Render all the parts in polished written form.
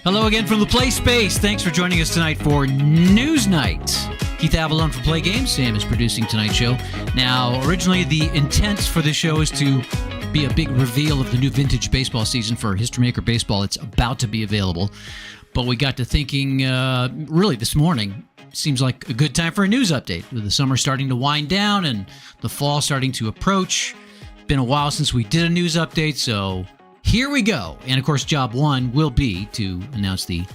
Hello again from the Play Space. Thanks for joining us tonight for News Night. Keith Avalon from PLAAY Games. Sam is producing tonight's show. Now, originally the intent for this show is to be a big reveal of the new vintage baseball season for History Maker Baseball. It's about to be available. But we got to thinking, really this morning, seems like a good time for a news update. With the summer starting to wind down and the fall starting to approach. Been a while since we did a news update, so here we go. And of course, job one will be to announce the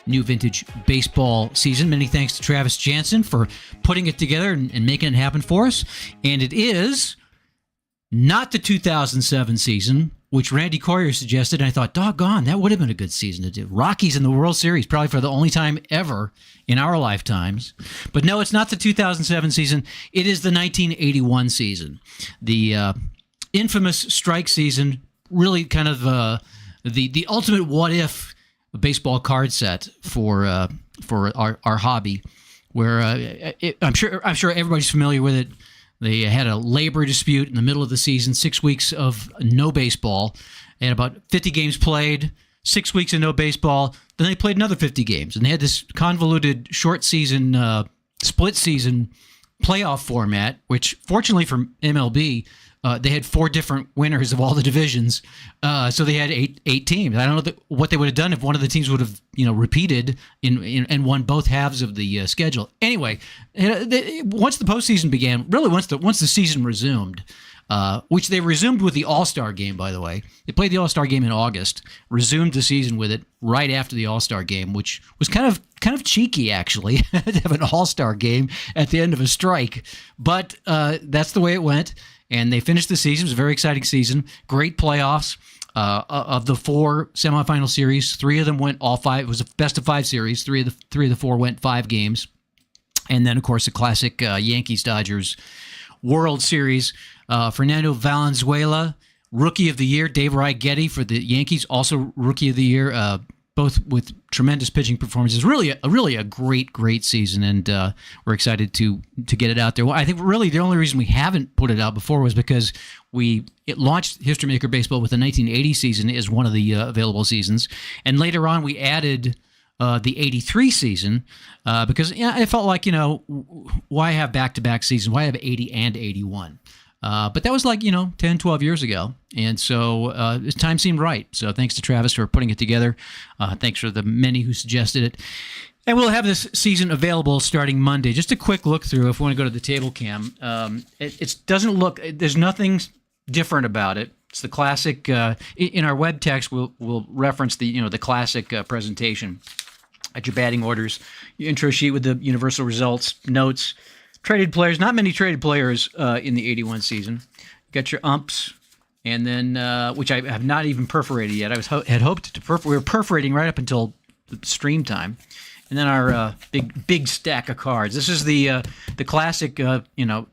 new vintage baseball season. Many thanks to Travis Jansen for putting it together and making it happen for us. And it is not the 2007 season, which Randy Coyer suggested. And I thought, doggone, that would have been a good season to do. Rockies in the World Series, probably for the only time ever in our lifetimes. But no, it's not the 2007 season. It is the 1981 season. The infamous strike season, really kind of the ultimate what-if baseball card set for our hobby, where I'm sure everybody's familiar with it. They had a labor dispute in the middle of the season, 6 weeks of no baseball, and about 50 games played, 6 weeks of no baseball. Then they played another 50 games, and they had this convoluted short season, split season playoff format, which fortunately for MLB, they had 4 different winners of all the divisions, so they had eight teams. I don't know what they would have done if one of the teams would have, repeated and won both halves of the schedule. Anyway, once the postseason began, really once the season resumed, which they resumed with the All-Star game, by the way. They played the All-Star game in August, resumed the season with it right after the All-Star game, which was kind of cheeky, actually, to have an All-Star game at the end of a strike. But that's the way it went. And they finished the season. It was a very exciting season. Great playoffs. Of the 4 semifinal series, 3 of them went all 5. It was a best-of-5 series. 3 of the 4 went 5 games. And then, of course, the classic Yankees-Dodgers World Series. Fernando Valenzuela, Rookie of the Year. Dave Righetti for the Yankees, also Rookie of the Year. Both with tremendous pitching performances. Really a great season, and we're excited to get it out there. Well, I think really the only reason we haven't put it out before was because it launched History Maker Baseball with the 1980 season as one of the available seasons, and later on we added the 83 season because I felt like, why have back-to-back seasons? Why have 80 and 81? But that was like, 10, 12 years ago. And so time seemed right. So thanks to Travis for putting it together. Thanks for the many who suggested it. And we'll have this season available starting Monday. Just a quick look through if we want to go to the table cam. It doesn't look, there's nothing different about it. It's the classic, in our web text, we'll reference the classic presentation at your batting orders, your intro sheet with the universal results, notes, traded players. Not many traded players in the 81 season. You got your umps, and then which I have not even perforated yet. I had hoped to perforate. We were perforating right up until the stream time, and then our big stack of cards. This is the classic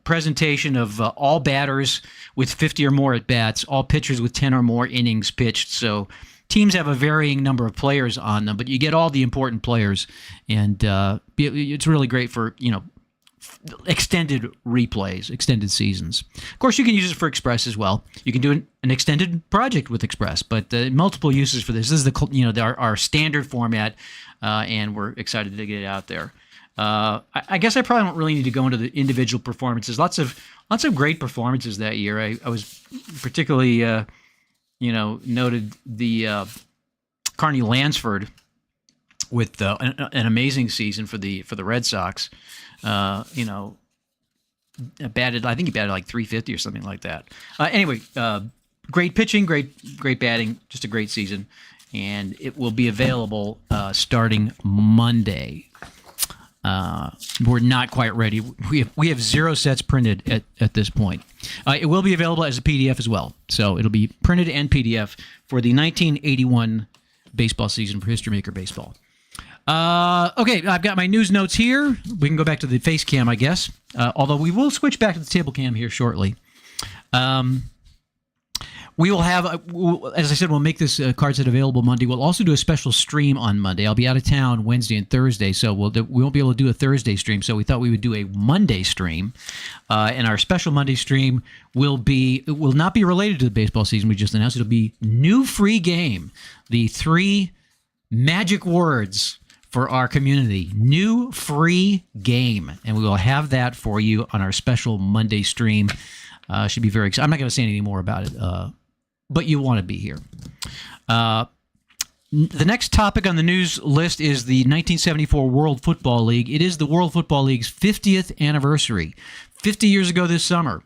presentation of all batters with 50 or more at bats, all pitchers with 10 or more innings pitched. So teams have a varying number of players on them, but you get all the important players, and it's really great for extended replays, extended seasons. Of course, you can use it for Express as well. You can do an extended project with Express, but multiple uses for this. This is our standard format, and we're excited to get it out there. I guess I probably don't really need to go into the individual performances. Lots of great performances that year. I was particularly noted the Carney Lansford with an amazing season for the Red Sox. Batted. I think he batted like 350 or something like that. Anyway, great pitching, great batting, just a great season, and it will be available starting Monday. We're not quite ready. We have 0 sets printed at this point. It will be available as a PDF as well. So it'll be printed and PDF for the 1981 baseball season for History Maker Baseball. Okay, I've got my news notes here. We can go back to the face cam, I guess. Although we will switch back to the table cam here shortly. We will have, as I said, we'll make this card set available Monday. We'll also do a special stream on Monday. I'll be out of town Wednesday and Thursday, so we won't be able to do a Thursday stream. So we thought we would do a Monday stream, and our special Monday stream will not be related to the baseball season we just announced. It'll be new free game, the 3 magic words for our community. New free game, and we will have that for you on our special Monday stream. Should be very exciting. I'm not going to say anything more about it. But you want to be here. The next topic on the news list is the 1974 World Football League. It is the World Football League's 50th anniversary. 50 years ago this summer,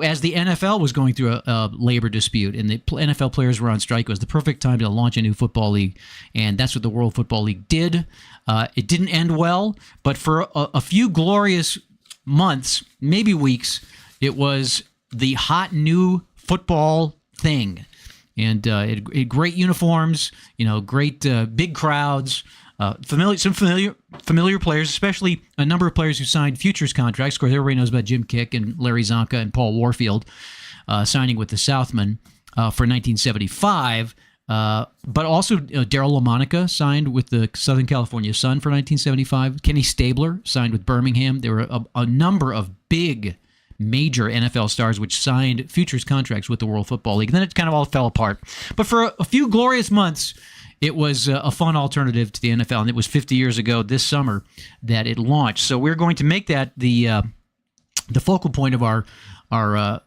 as the NFL was going through a labor dispute and the NFL players were on strike, it was the perfect time to launch a new football league, and that's what the World Football League did. It didn't end well, but for a few glorious months, maybe weeks, it was the hot new football thing, and it great uniforms, great big crowds, familiar players, especially a number of players who signed futures contracts. Of course, everybody knows about Jim Kick and Larry Zonka and Paul Warfield signing with the Southmen for 1975. But also Darryl LaMonica signed with the Southern California Sun for 1975. Kenny Stabler signed with Birmingham. There were a number of big major NFL stars which signed futures contracts with the World Football League. And then it kind of all fell apart. But for a few glorious months, it was a fun alternative to the NFL. And it was 50 years ago this summer that it launched. So we're going to make that the focal point of our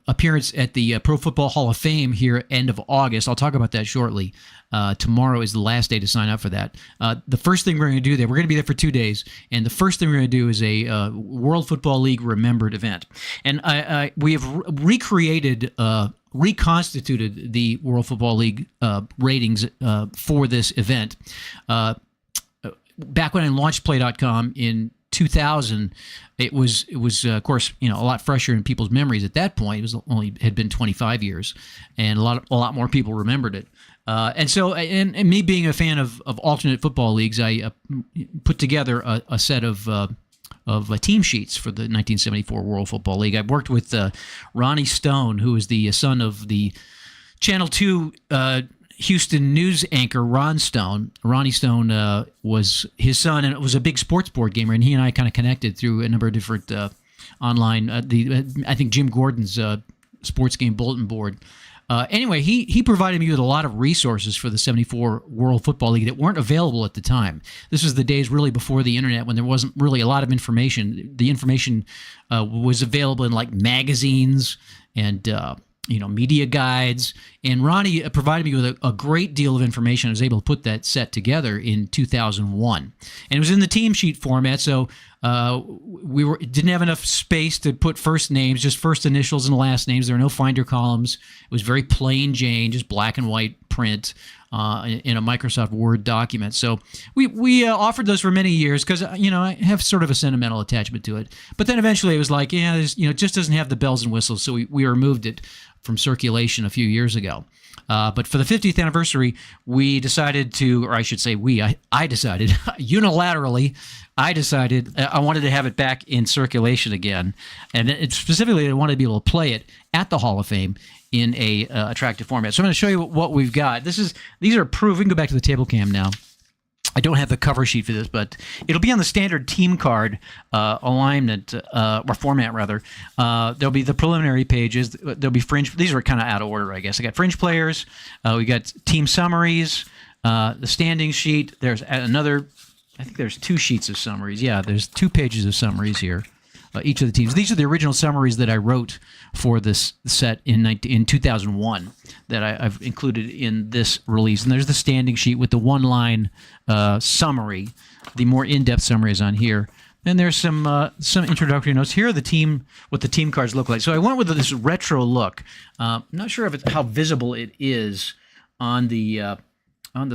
appearance at the Pro Football Hall of Fame here end of August. I'll talk about that shortly. Tomorrow is the last day to sign up for that. The first thing we're going to do there, we're going to be there for 2 days, and the first thing we're going to do is a World Football League Remembered event. And we have reconstituted the World Football League ratings for this event. Back when I launched Play.com in 2000, it was of course a lot fresher in people's memories at that point. It was had been 25 years, and a lot more people remembered it. And so, and me being a fan of alternate football leagues, I put together a set of team sheets for the 1974 World Football League. I worked with Ronnie Stone, who is the son of the Channel 2 Houston news anchor Ron Stone. Ronnie Stone was his son, and it was a big sports board gamer, and he and I kind of connected through a number of different online. I think Jim Gordon's sports game bulletin board. Anyway, he provided me with a lot of resources for the 74 World Football League that weren't available at the time. This was the days really before the internet, when there wasn't really a lot of information. The information was available in like magazines and media guides. And Ronnie provided me with a great deal of information. I was able to put that set together in 2001. And it was in the team sheet format, so we didn't have enough space to put first names, just first initials and last names. There were no finder columns. It was very plain Jane, just black and white print in a Microsoft Word document. So we offered those for many years because I have sort of a sentimental attachment to it. But then eventually it was like, it just doesn't have the bells and whistles. So we removed it from circulation a few years ago. But for the 50th anniversary, we decided to, or I should say I decided, unilaterally, I wanted to have it back in circulation again. And specifically, I wanted to be able to play it at the Hall of Fame in a attractive format. So I'm going to show you what we've got. These are proof. We can go back to the table cam now. I don't have the cover sheet for this, but it'll be on the standard team card alignment, or format, rather. There'll be the preliminary pages. There'll be fringe. These are kind of out of order, I guess. I got fringe players. We got team summaries, the standing sheet. There's another, I think there's 2 sheets of summaries. Yeah, there's 2 pages of summaries here. Each of the teams. These are the original summaries that I wrote for this set in 2001 that I've included in this release. And there's the standing sheet with the one-line summary. The more in-depth summary is on here. Then there's some introductory notes. Here are what the team cards look like. So I went with this retro look. I'm not sure how visible it is on the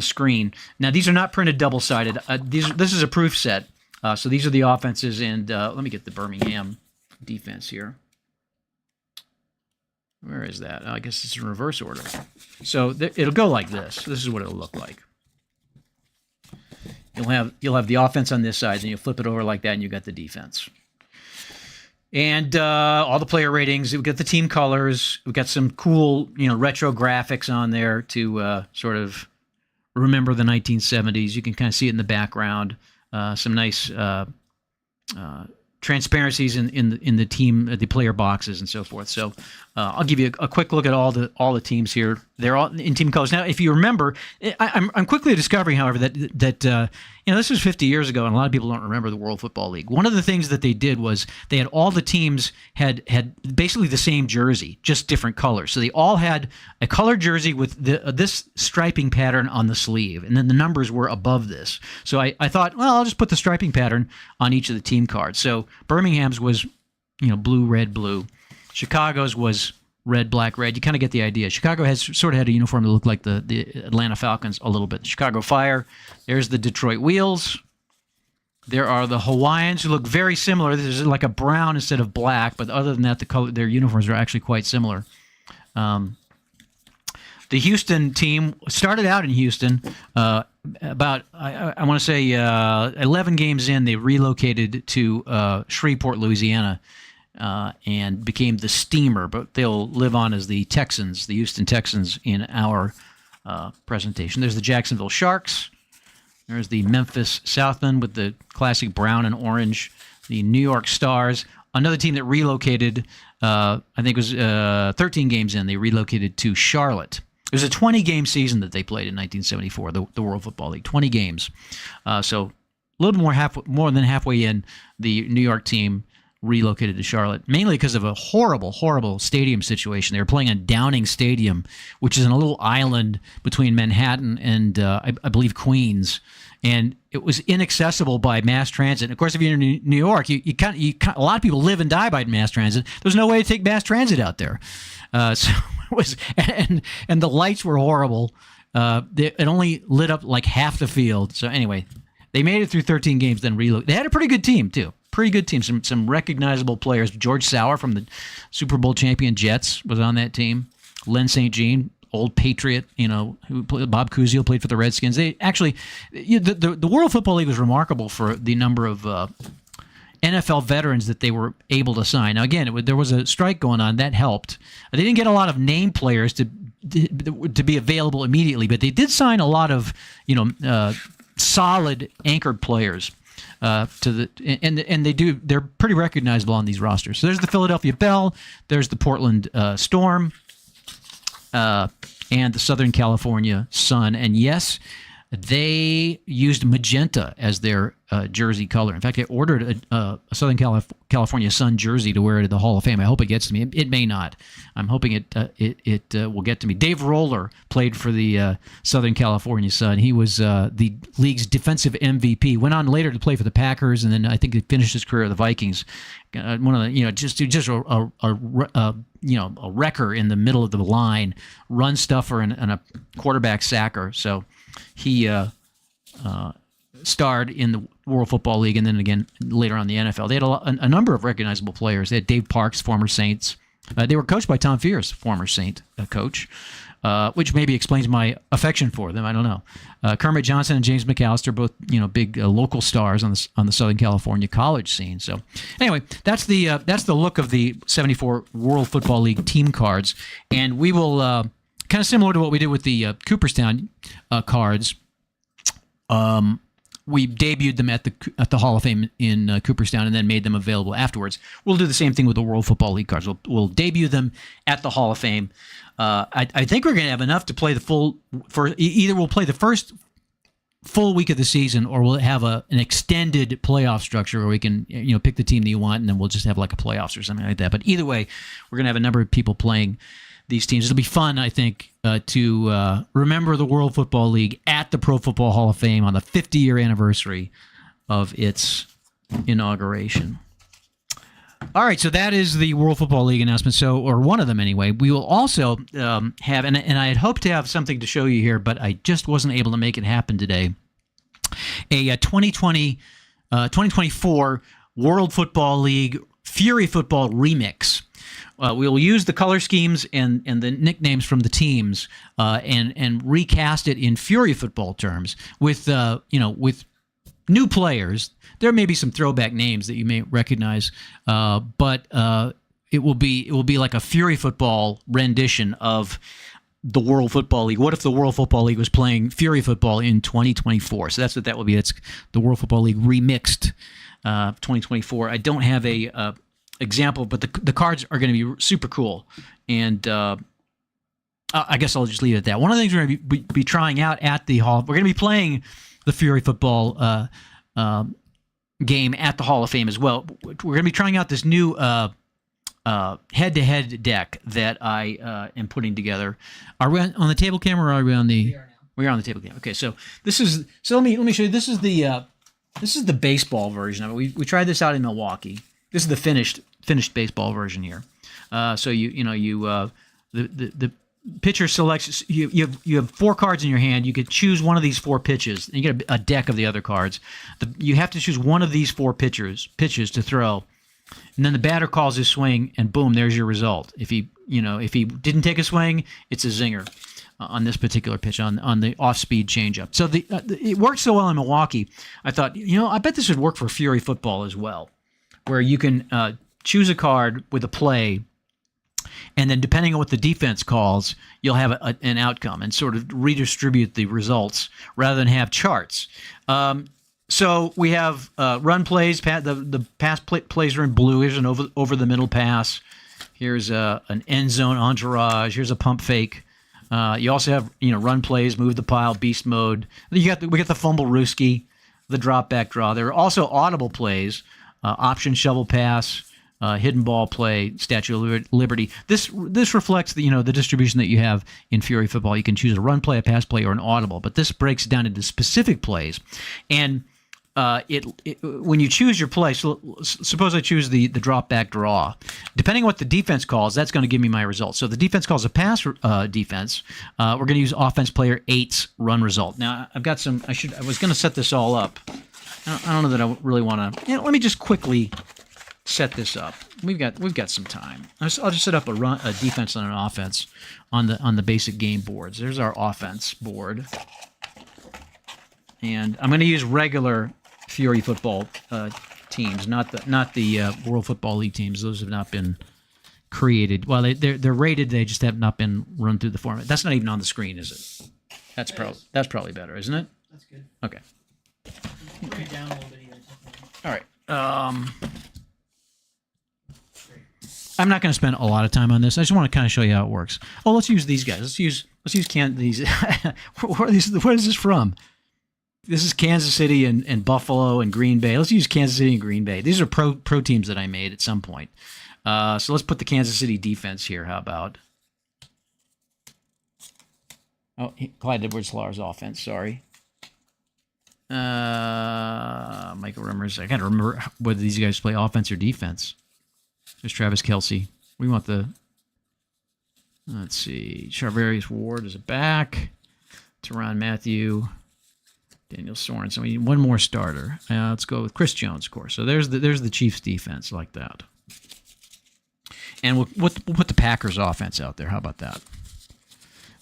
screen. Now, these are not printed double-sided. This is a proof set. So these are the offenses, and let me get the Birmingham defense here. Where is that? I guess it's in reverse order. So it'll go like this. This is what it'll look like. You'll have the offense on this side, then you'll flip it over like that, and you got the defense. And all the player ratings. We've got the team colors. We've got some cool, retro graphics on there to sort of remember the 1970s. You can kind of see it in the background. Some nice transparencies in the team, the player boxes, and so forth. So I'll give you a quick look at all the teams here. They're all in team colors. Now, if you remember, I'm quickly discovering, however, that this was 50 years ago, and a lot of people don't remember the World Football League. One of the things that they did was they had all the teams had basically the same jersey, just different colors. So they all had a colored jersey with this striping pattern on the sleeve, and then the numbers were above this. So I thought, well, I'll just put the striping pattern on each of the team cards. So Birmingham's was, blue, red, blue. Chicago's was red, black, red. You kind of get the idea. Chicago sort of had a uniform that looked like the Atlanta Falcons a little bit. Chicago Fire. There's the Detroit Wheels. There are the Hawaiians, who look very similar. This is like a brown instead of black, but other than that, their uniforms are actually quite similar. The Houston team started out in Houston. About, I want to say, 11 games in, they relocated to Shreveport, Louisiana, and became the Steamer, but they'll live on as the Texans, the Houston Texans, in our presentation. There's the Jacksonville Sharks. There's the Memphis Southmen with the classic brown and orange. The New York Stars, another team that relocated, I think it was 13 games in, they relocated to Charlotte. It was a 20-game season that they played in 1974, the World Football League, 20 games. So a little bit more than halfway in, the New York team relocated to Charlotte, mainly because of a horrible, horrible stadium situation. They were playing at Downing Stadium, which is in a little island between Manhattan and I believe Queens, and it was inaccessible by mass transit. And of course, if you're in New York, you a lot of people live and die by mass transit. There's no way to take mass transit out there, so it was, and the lights were horrible. It only lit up like half the field. So anyway, they made it through 13 games, then relocated. They had a pretty good team too. Pretty good team. Some recognizable players. George Sauer from the Super Bowl champion Jets was on that team. Len St. Jean, old Patriot, who played, Bob Cousy played for the Redskins. They actually, the World Football League was remarkable for the number of NFL veterans that they were able to sign. Now, again, there was a strike going on. That helped. They didn't get a lot of name players to be available immediately, but they did sign a lot of, solid anchored players. They're pretty recognizable on these rosters. So there's the Philadelphia Bell, there's the Portland Storm, and the Southern California Sun. And yes, they used magenta as their jersey color. In fact, I ordered a Southern California Sun jersey to wear to the Hall of Fame. I hope it gets to me. It may not. I'm hoping it will get to me. Dave Roller played for the Southern California Sun. He was the league's defensive MVP. Went on later to play for the Packers, and then I think he finished his career at the Vikings. One of the just a wrecker in the middle of the line, run stuffer, and a quarterback sacker. So he starred in the World Football League and then again later on the NFL. They had a number of recognizable players. They had Dave Parks, former Saints. They were coached by Tom Fears, former Saint coach, which maybe explains my affection for them. I don't know. Kermit Johnson and James McAllister, both big local stars on the Southern California college scene. So anyway, that's the look of the '74 World Football League team cards, and we will kind of similar to what we did with the Cooperstown cards. We debuted them at the Hall of Fame in Cooperstown and then made them available afterwards. We'll do the same thing with the World Football League cards. We'll debut them at the Hall of Fame. I think we're going to have enough to play either we'll play the first full week of the season, or we'll have an extended playoff structure where we can pick the team that you want, and then we'll just have like a playoffs or something like that. But either way, we're going to have a number of people playing these teams. It'll be fun, I think, to remember the World Football League at the Pro Football Hall of Fame on the 50-year anniversary of its inauguration. All right, so that is the World Football League announcement. Or one of them anyway. We will also have, and I had hoped to have something to show you here, but I just wasn't able to make it happen today. A 2020 2024 World Football League Fury Football Remix. We will use the color schemes and the nicknames from the teams and recast it in Fury Football terms with with new players. There may be some throwback names that you may recognize, but it will be like a Fury Football rendition of the World Football League. What if the World Football League was playing Fury Football in 2024? So that's what that will be. That's the World Football League remixed 2024. I don't have a example, but the cards are going to be super cool, and I guess I'll just leave it at that. One of the things we're going to be trying out at the Hall, we're going to be playing the Fury Football game at the Hall of Fame as well. We're going to be trying out this new head-to-head deck that I am putting together. Are we on the table camera, or are we on the? We are now. We are on the table camera. Okay, so this is let me show you. This is the baseball version of it. We tried this out in Milwaukee. This is the finished baseball version here. So the pitcher selects. You have 4 cards in your hand. You could choose one of these 4 pitches. And you get a deck of the other cards. You have to choose one of these 4 pitches to throw. And then the batter calls his swing, and boom, there's your result. If he didn't take a swing, it's a zinger on this particular pitch on the off-speed changeup. So it worked so well in Milwaukee. I thought, I bet this would work for Fury Football as well, where you can choose a card with a play, and then depending on what the defense calls, you'll have an outcome and sort of redistribute the results rather than have charts. So we have run plays. The pass plays are in blue. Here's an over the middle pass. Here's an end zone entourage. Here's a pump fake. You also have run plays, move the pile, beast mode. We got the fumble rooski, the drop back draw. There are also audible plays, option shovel pass, hidden ball play, Statue of Liberty. This reflects the distribution that you have in Fury Football. You can choose a run play, a pass play, or an audible, but this breaks down into specific plays. And when you choose your play, so suppose I choose the drop back draw. Depending on what the defense calls, that's going to give me my result. So if the defense calls a pass defense, we're going to use offense player 8's run result. Now I've got some. I was going to set this all up. I don't know that I really want to. Let me just quickly set this up. We've got some time. I'll just set up a defense and an offense on the basic game boards. There's our offense board, and I'm going to use regular Fury Football teams, not the World Football League teams. Those have not been created. Well, they're rated. They just have not been run through the format. That's not even on the screen, is it? That's probably better, isn't it? That's good. Okay. Bring it down a little bit even. All right. I'm not going to spend a lot of time on this. I just want to kind of show you how it works. Oh, let's use these guys. Let's use these. Where is this from? This is Kansas City and Buffalo and Green Bay. Let's use Kansas City and Green Bay. These are pro teams that I made at some point. So let's put the Kansas City defense here. How about? Oh, Clyde Edwards-Helair's offense. Sorry. Michael Remmers. I got to remember whether these guys play offense or defense. There's Travis Kelce. We want let's see. Charvarius Ward is a back. Tyrann Mathieu. Daniel Sorensen. We need one more starter. Let's go with Chris Jones, of course. So there's the Chiefs defense like that. And we'll put the Packers offense out there. How about that?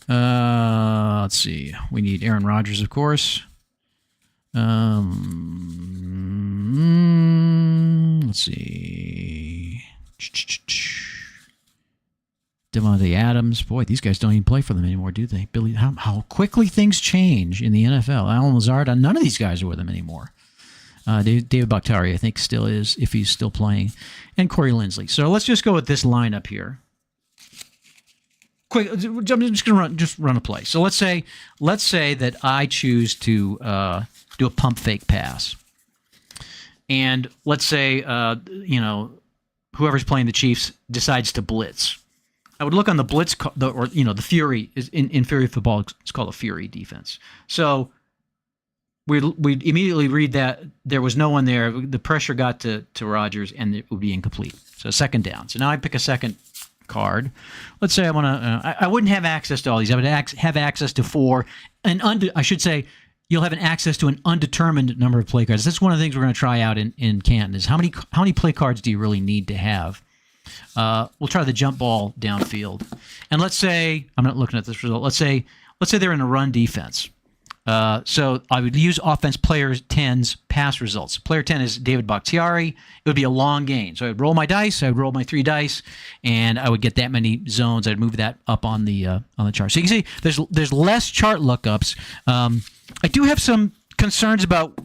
Let's see. We need Aaron Rodgers, of course. Let's see. Devontae Adams. Boy, these guys don't even play for them anymore, do they? Billy, how quickly things change in the NFL. Allen Lazard, none of these guys are with them anymore. David Bakhtiari, I think, still is, if he's still playing. And Corey Linsley. So let's just go with this lineup here. Quick, I'm just going to run a play. So let's say that I choose to do a pump fake pass. And let's say, whoever's playing the Chiefs decides to blitz. I would look on the blitz, the Fury is in Fury Football. It's called a Fury defense. So we immediately read that there was no one there. The pressure got to Rodgers, and it would be incomplete. So second down. So now I pick a second card. Let's say I want to. I wouldn't have access to all these. I would have access to 4, and I should say you'll have an access to an undetermined number of play cards. That's one of the things we're going to try out in Canton is how many play cards do you really need to have? We'll try the jump ball downfield. And let's say, I'm not looking at this result, let's say they're in a run defense. So I would use offense player 10's pass results. Player 10 is David Bakhtiari. It would be a long gain. So I'd roll my dice. I would roll my 3 dice, and I would get that many zones. I'd move that up on the chart. So you can see there's less chart lookups. I do have some concerns about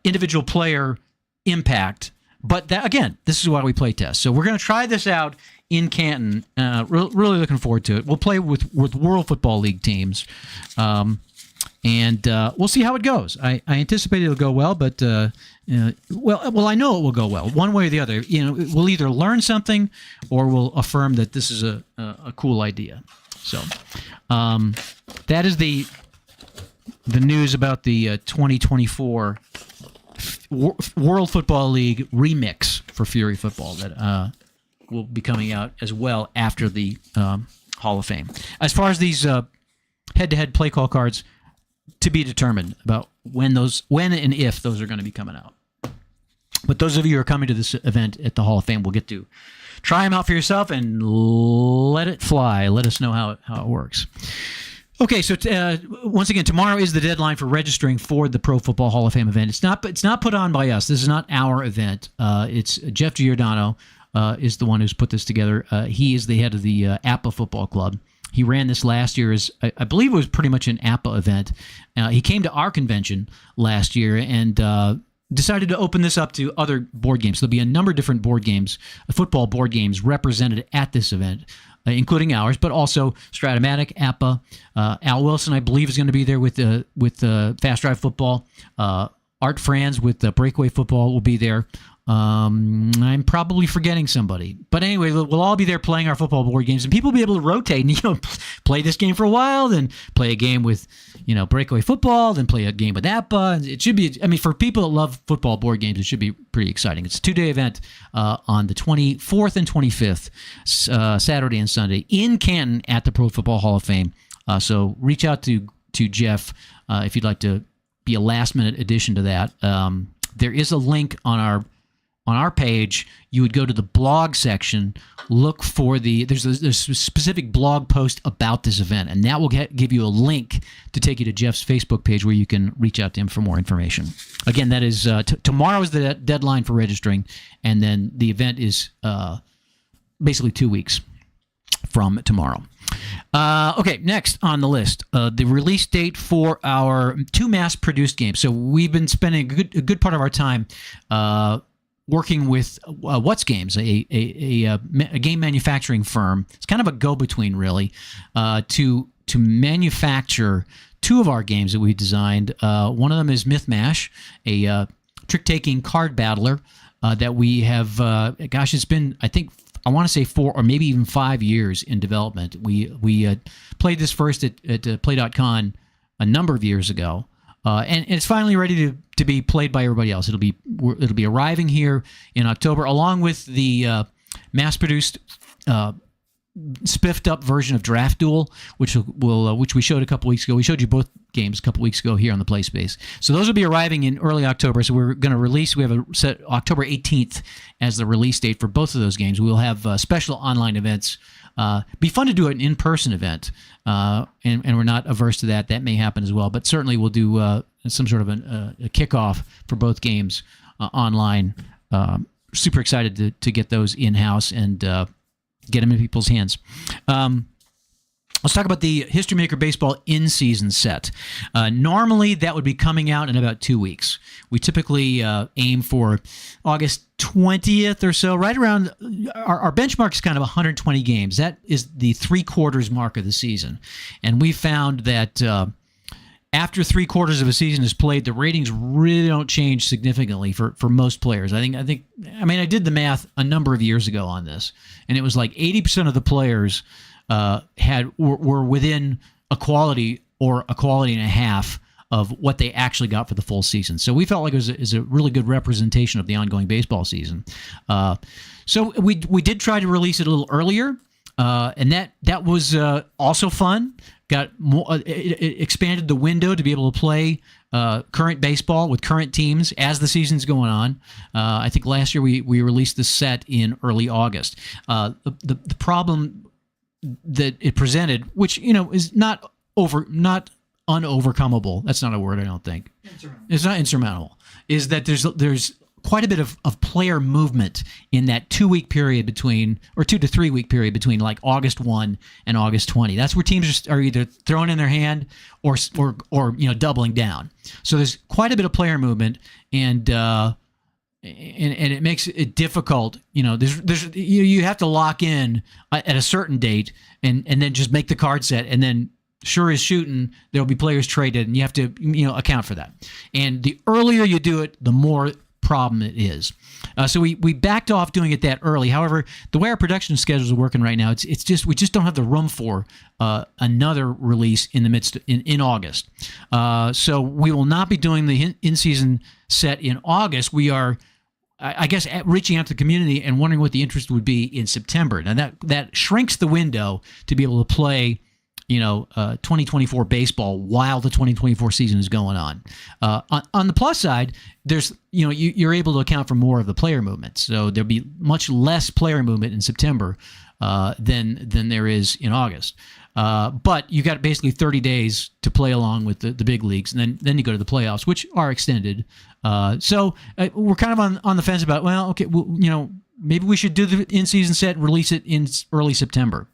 individual player impact, but that, again, this is why we play test. So we're going to try this out in Canton. Really looking forward to it. We'll play with World Football League teams, and we'll see how it goes. I anticipate it'll go well, but I know it will go well. One way or the other, we'll either learn something or we'll affirm that this is a cool idea. So that is the news about the 2024 World Football League remix for Fury Football that will be coming out as well after the Hall of Fame. As far as these head-to-head play call cards, to be determined about when and if those are going to be coming out. But those of you who are coming to this event at the Hall of Fame will get to try them out for yourself and let it fly. Let us know how it works. Okay, so once again, tomorrow is the deadline for registering for the Pro Football Hall of Fame event. It's not put on by us. This is not our event. It's Jeff Giordano is the one who's put this together. He is the head of the APA Football Club. He ran this last year as, I believe it was pretty much an APA event. He came to our convention last year and decided to open this up to other board games. There'll be a number of different board games, football board games represented at this event, including ours, but also Stratomatic, APA. Al Wilson, I believe, is going to be there with Fast Drive Football. Art Franz with Breakaway Football will be there. I'm probably forgetting somebody. But anyway, we'll all be there playing our football board games, and people will be able to rotate and, play this game for a while, then play a game with, Breakaway Football, then play a game with APA. It should be, for people that love football board games, it should be pretty exciting. It's a 2-day event on the 24th and 25th, Saturday and Sunday, in Canton at the Pro Football Hall of Fame. So reach out to Jeff if you'd like to be a last-minute addition to that. There is a link on our page. You would go to the blog section, look for there's a specific blog post about this event, and that will give you a link to take you to Jeff's Facebook page where you can reach out to him for more information. Again, that is tomorrow is the deadline for registering, and then the event is basically 2 weeks from tomorrow. Okay, next on the list, the release date for our 2 mass-produced games. So we've been spending a good part of our time working with What's Games, a game manufacturing firm. It's kind of a go-between, really, to manufacture 2 of our games that we designed. One of them is Myth Mash, a trick-taking card battler that we have. It's been, I want to say 4 or maybe even 5 years in development. We played this first at Play.con a number of years ago. And it's finally ready to be played by everybody else. It'll be arriving here in October, along with the mass-produced, spiffed up version of Draft Duel, which we showed a couple weeks ago. We showed you both games a couple weeks ago here on the Play Space. So those will be arriving in early October. So we're going to release. We have a set October 18th as the release date for both of those games. We will have special online events. Be fun to do an in-person event, and we're not averse to that. That may happen as well, but certainly we'll do some sort of a kickoff for both games online. Super excited to get those in-house and get them in people's hands. Let's talk about the History Maker Baseball in-season set. Normally, that would be coming out in about 2 weeks. We typically aim for August 20th or so, right around our benchmark is kind of 120 games. That is the 3/4 mark of the season. And we found that after 3/4 of a season is played, the ratings really don't change significantly for most players. I did the math a number of years ago on this, and it was like 80% of the players were within equality or equality and a half of what they actually got for the full season. So we felt like it was a really good representation of the ongoing baseball season. So we did try to release it a little earlier, and that was also fun. got more. It expanded the window to be able to play current baseball with current teams as the season's going on. I think last year we released the set in early August. The problem that it presented, which is not unovercomable. That's not a word, I don't think. It's not insurmountable. Is that there's quite a bit of player movement in that 2 week period between, or 2 to 3 week period between like August 1 and August 20. That's where teams are either throwing in their hand or doubling down. So there's quite a bit of player movement, and it makes it difficult. You have to lock in at a certain date and then just make the card set, and then sure as shooting, there'll be players traded, and you have to account for that. And the earlier you do it, the more problem it is. So we backed off doing it that early. However, the way our production schedules are working right now, it's just we just don't have the room for another release in August. So we will not be doing the in-season set in August. We are, I guess, reaching out to the community and wondering what the interest would be in September. Now that shrinks the window to be able to play 2024 baseball while the 2024 season is going on. On the plus side, there's you're able to account for more of the player movement, so there'll be much less player movement in September than there is in August. But you got basically 30 days to play along with the big leagues, and then you go to the playoffs, which are extended. So we're kind of on the fence about, well, okay, maybe we should do the in-season set and release it in early September.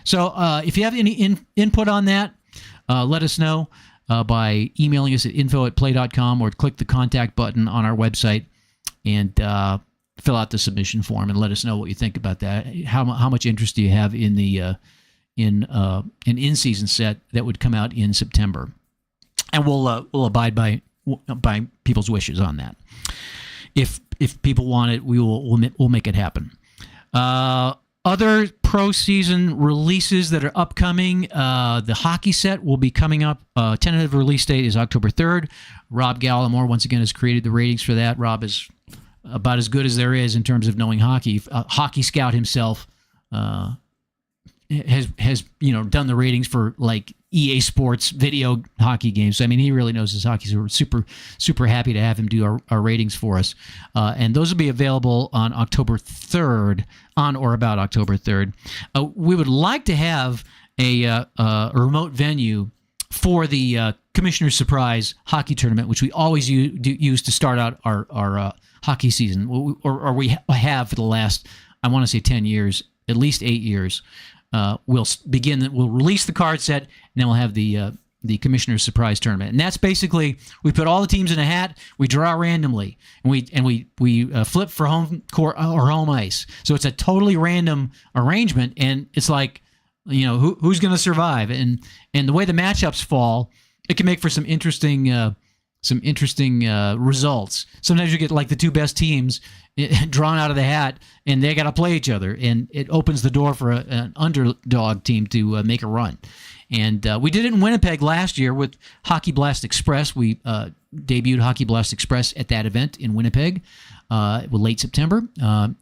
So if you have any input on that, let us know by emailing us at info@play.com, or click the contact button on our website and fill out the submission form and let us know what you think about that. How much interest do you have in the an in-season set that would come out in September? And we'll abide by people's wishes on that. If people want it, we'll make it happen. Other pro season releases that are upcoming, the hockey set will be coming up. Tentative release date is October 3rd. Rob Gallimore, once again, has created the ratings for that. Rob is about as good as there is in terms of knowing hockey. Hockey Scout himself has done the ratings for like EA Sports video hockey games. So, I mean, he really knows his hockey. So we're super, super happy to have him do our ratings for us. And those will be available on October 3rd, on or about October 3rd. We would like to have a remote venue for the Commissioner's Surprise hockey tournament, which we always use to start out our hockey season, or we have for the last, I want to say 10 years, at least 8 years. We'll release the card set, and then we'll have the Commissioner's Surprise tournament. And that's basically, we put all the teams in a hat, we draw randomly, and we flip for home court or home ice. So it's a totally random arrangement, and it's like, who's going to survive? And the way the matchups fall, it can make for some interesting results. Sometimes you get like the two best teams drawn out of the hat, and they got to play each other, and it opens the door for an underdog team to make a run. And we did it in Winnipeg last year with Hockey Blast Express. We debuted Hockey Blast Express at that event in Winnipeg late September.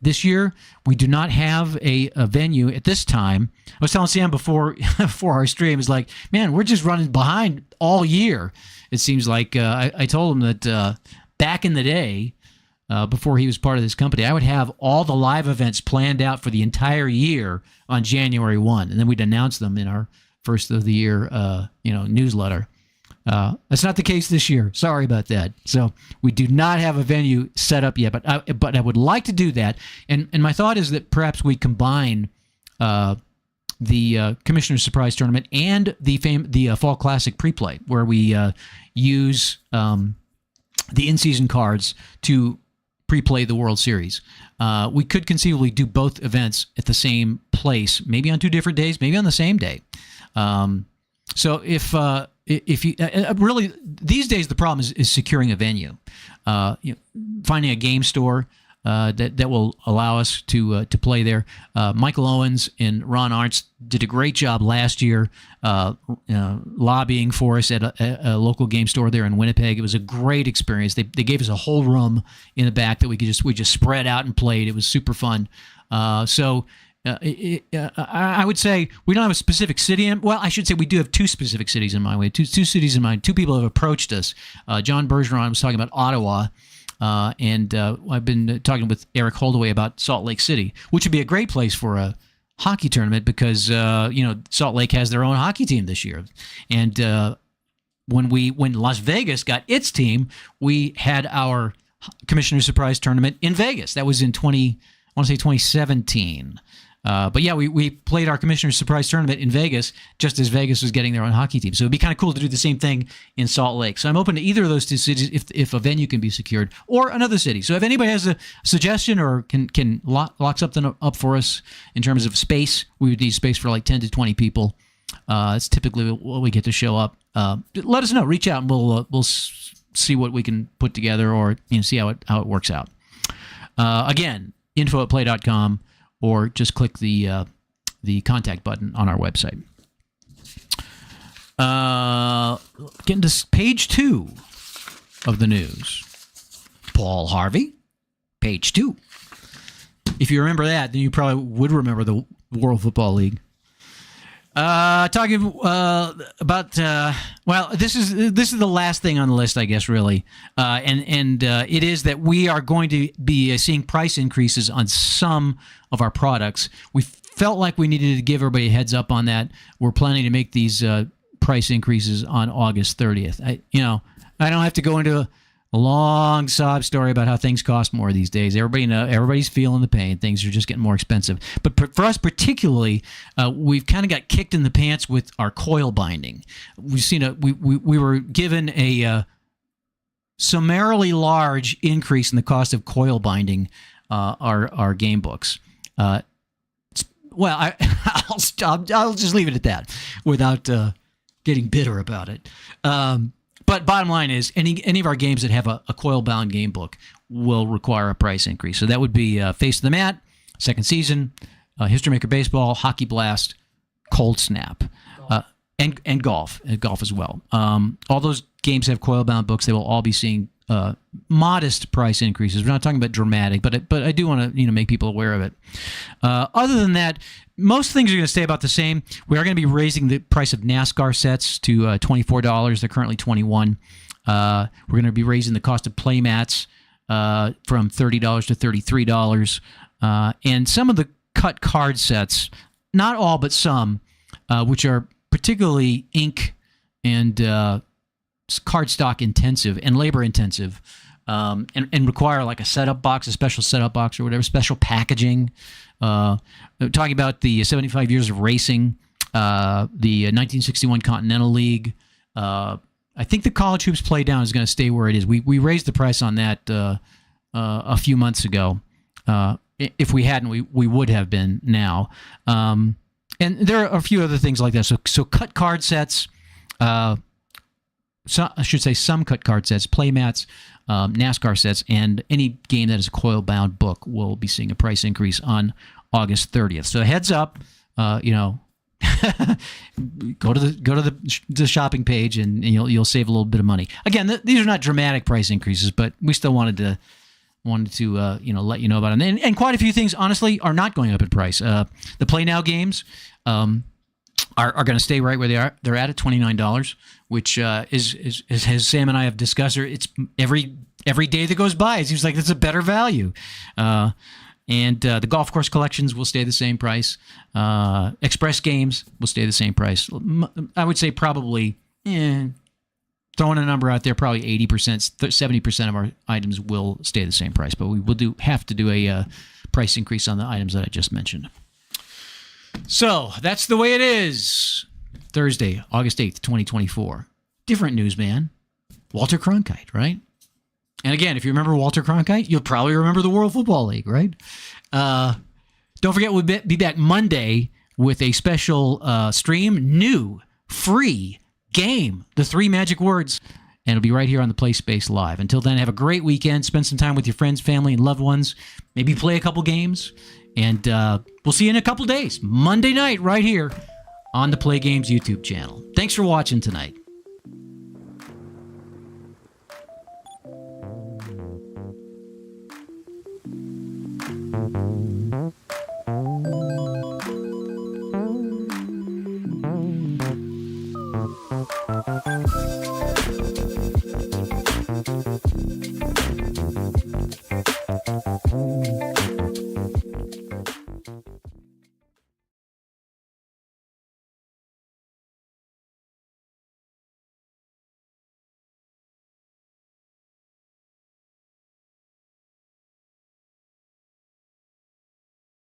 This year, we do not have a venue at this time. I was telling Sam before our stream, it's like, man, we're just running behind all year. It seems like I told him that back in the day, before he was part of this company, I would have all the live events planned out for the entire year on January 1, and then we'd announce them in our first of the year newsletter. That's not the case this year. Sorry about that. So we do not have a venue set up yet, but I would like to do that. And my thought is that perhaps we combine the Commissioner's Surprise Tournament and the Fall Classic Pre-Play, where we use the in-season cards to pre-play the World Series. We could conceivably do both events at the same place, maybe on 2 different days, maybe on the same day. So if you really, these days the problem is securing a venue, finding a game store that will allow us to play there. Michael Owens and Ron Arntz did a great job last year lobbying for us at a local game store there in Winnipeg. It was a great experience. They gave us a whole room in the back that we just spread out and played. It was super fun. So I would say we don't have a specific city well, I should say we do have two specific cities in mind. We have two cities in mind. Two people have approached us. John Bergeron was talking about Ottawa, and I've been talking with Eric Holdaway about Salt Lake City, which would be a great place for a hockey tournament because Salt Lake has their own hockey team this year, and when Las Vegas got its team, we had our Commissioner's Surprise Tournament in Vegas. That was in 2017. But yeah, we played our Commissioner's Surprise Tournament in Vegas just as Vegas was getting their own hockey team. So it'd be kind of cool to do the same thing in Salt Lake. So I'm open to either of those two cities if a venue can be secured, or another city. So if anybody has a suggestion or can lock something up for us in terms of space, we would need space for like 10 to 20 people. It's typically what we get to show up. Let us know. Reach out and we'll see what we can put together, or see how it works out. Again, info@play.com, or just click the contact button on our website. Getting to page 2 of the news. Paul Harvey, page 2. If you remember that, then you probably would remember the World Football League. Talking about this is the last thing on the list, I guess, really, and it is that we are going to be seeing price increases on some of our products. We felt like we needed to give everybody a heads up on that. We're planning to make these price increases on August 30th. I don't have to go into a long sob story about how things cost more these days. Everybody's feeling the pain. Things are just getting more expensive. But for us particularly, we've kind of got kicked in the pants with our coil binding. We were given a summarily large increase in the cost of coil binding our game books. I'll just leave it at that without getting bitter about it. But bottom line is, any of our games that have a coil-bound game book will require a price increase. So that would be Face of the Mat, Second Season, History Maker Baseball, Hockey Blast, Cold Snap, and golf as well. All those games have coil-bound books. They will all be seeing modest price increases. We're not talking about dramatic, but I do want to make people aware of it. Other than that, most things are going to stay about the same. We are going to be raising the price of NASCAR sets to $24. They're currently $21. We're going to be raising the cost of play mats from $30 to $33. And some of the cut card sets, not all but some, which are particularly ink and cardstock intensive and labor intensive, and require like a setup box, a special setup box or whatever, special packaging. Talking about the 75 years of racing, the 1961 Continental League. I think the college hoops play down is going to stay where it is. We raised the price on that a few months ago. If we hadn't, we would have been now. And there are a few other things like that. So cut card sets. I should say some cut card sets, play mats, NASCAR sets, and any game that is a coil-bound book will be seeing a price increase on August 30th. So heads up, go to the shopping page and you'll save a little bit of money. Again, these are not dramatic price increases, but we still wanted to let you know about them. And quite a few things, honestly, are not going up in price. The Play Now games are going to stay right where they are. They're at $29, which is as Sam and I have discussed, it's every day that goes by, it seems like it's a better value. And the golf course collections will stay the same price. Express games will stay the same price. I would say probably, throwing a number out there, probably 80%, 70% of our items will stay the same price. But we will have to do a price increase on the items that I just mentioned. So that's the way it is. Thursday, August 8th, 2024. Different news, man. Walter Cronkite, right? And again, if you remember Walter Cronkite, you'll probably remember the World Football League, right? Don't forget, we'll be back Monday with a special stream, new, free game, the 3 magic words. And it'll be right here on the Play Space Live. Until then, have a great weekend. Spend some time with your friends, family, and loved ones. Maybe play a couple games. And we'll see you in a couple days. Monday night, right here on the Play Games YouTube channel. Thanks for watching tonight.